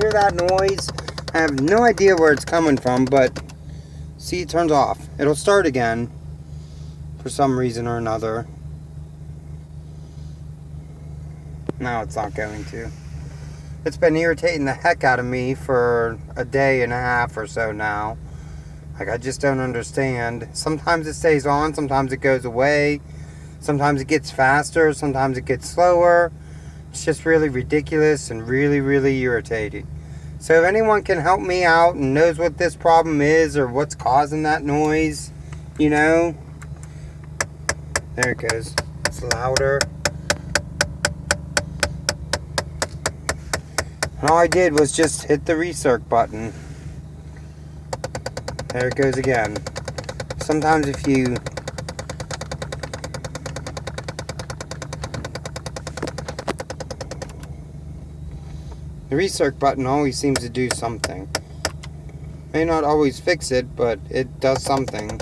hear that noise? I have no idea where it's coming from, but see, it turns off. It'll start again for some reason or another. No, it's not going to. It's been irritating the heck out of me for a day and a half or so now. Like, I just don't understand. Sometimes it stays on, sometimes it goes away. Sometimes it gets faster, sometimes it gets slower. It's just really ridiculous and really, really irritating. So if anyone can help me out and knows what this problem is or what's causing that noise, you know. There it goes. It's louder. And all I did was just hit the recirc button. There it goes again. Sometimes if you the recirc button always seems to do something. May not always fix it, but it does something.